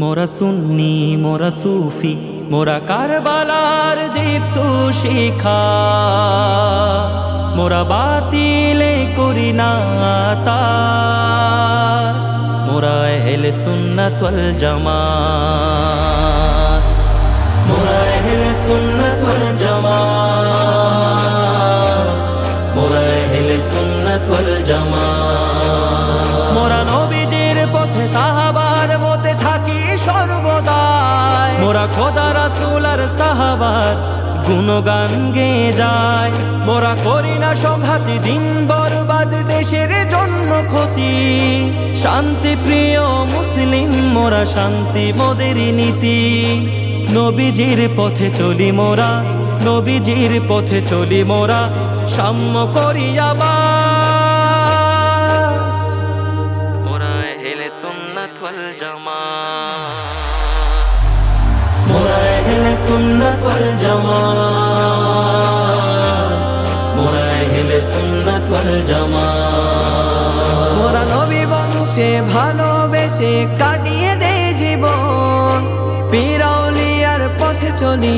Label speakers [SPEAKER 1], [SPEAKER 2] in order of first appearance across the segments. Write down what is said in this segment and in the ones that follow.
[SPEAKER 1] মোরা সুন্নি মোরা সুফি মোরা কারবালার দীপ্ত শিখা, মোরা বাতিলে করি না তাত, মোরা আহলে সুন্নাত ওয়াল জামাত, মোরা আহলে সুন্নাত ওয়াল জামাত, মোরা আহলে সুন্নাত ওয়াল জামাত। মোরা নবীজির পথে সাহাবার মতে থাকি সর্বদাই, মোরা খোদা রাসূল আর সাহাবার গুণগান গেয়ে যায়। মোরা করি না সংঘাতি দিন বরবাদ দেশের জন্য ক্ষতি, শান্তি প্রিয় মুসলিম মোরা শান্তি মোদের নীতি। নবীজির পথে চলি মোরা, নবীজির পথে চলি মোরা, সাম্য করি আবার। মোরা আহলে সুন্নাত ওয়াল জামাত, মোরা আহলে সুন্নাত ওয়াল জামাত, মোরা আহলে সুন্নাত ওয়াল জামাত।
[SPEAKER 2] মোরা নবী বংশে ভালোবেসে কাটিয়ে দে জীবন, পীর আউলিয়ার পথে চলি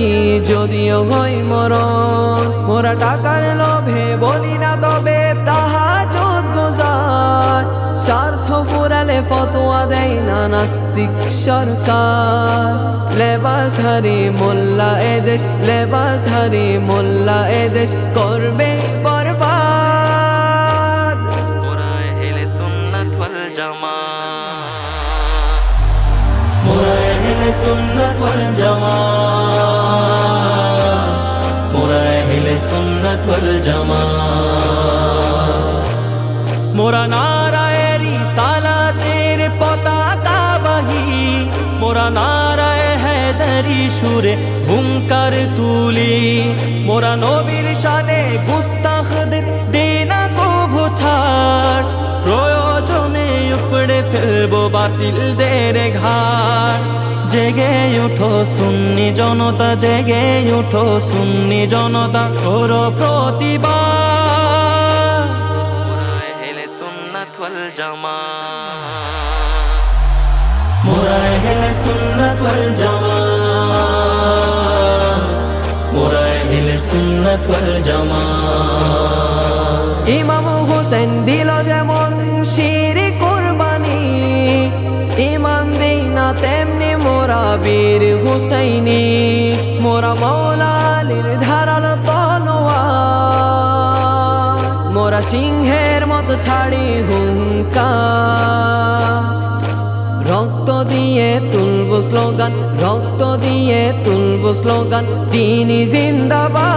[SPEAKER 2] যদিও হই মরণ। মোরা টাকার লোভে বলি না তবে তাহাজ্জুদ গুজার, স্বার্থ ফুরালে ফতোয়া দেয় না নাস্তিক সরকার। লেবাসধারী মোল্লা এদেশ, লেবাসধারী মোল্লা এদেশ করবে বরবাদ।
[SPEAKER 1] মোরা আহলে সুন্নাত ওয়াল জামাত, মোরা আহলে সুন্নাত ওয়াল জামাত, মোরা আহলে সুন্নাত ওয়াল জামাত। মোরা নারায়ে রিসালাতের পতাকা বাহি, মোরা নারায়ে হায়দারি সুরে হুঙ্কার তুলি। মোরা নবীর শানে গুস্তাখদের দেনা কভু ছাড়, প্রয়োজনে উপড়ে ফেলবো বাতিলদের ঘাড়। জেগে উঠো সুন্নি জনতা, জেগে উঠো সুন্নি জনতা, করো প্রতিবাদ। মোরা আহলে সুন্নাত ওয়াল জামাত, মোরা আহলে সুন্নাত ওয়াল জামাত, মোরা আহলে সুন্নাত ওয়াল জামাত।
[SPEAKER 2] ইমাম হোসেন দিল যেমন শিরি কুরবানি, ইমান দেই না তেমনি মোরা বীর হুসাইনি। মোরা মৌলা আলীর ধারালো তলোয়ার, মোরা সিংহের মতো ছাড়ি হুঙ্কার। রক্ত দিয়ে তুলব স্লোগান, রক্ত দিয়ে তুলব স্লোগান, তিনি জিন্দাবাদ।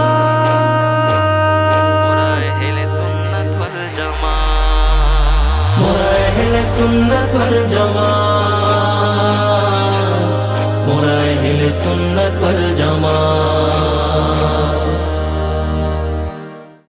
[SPEAKER 1] মোরা আহলে সুন্নাত ওয়াল জামাত, মোরা আহলে সুন্নাত ওয়াল জামাত।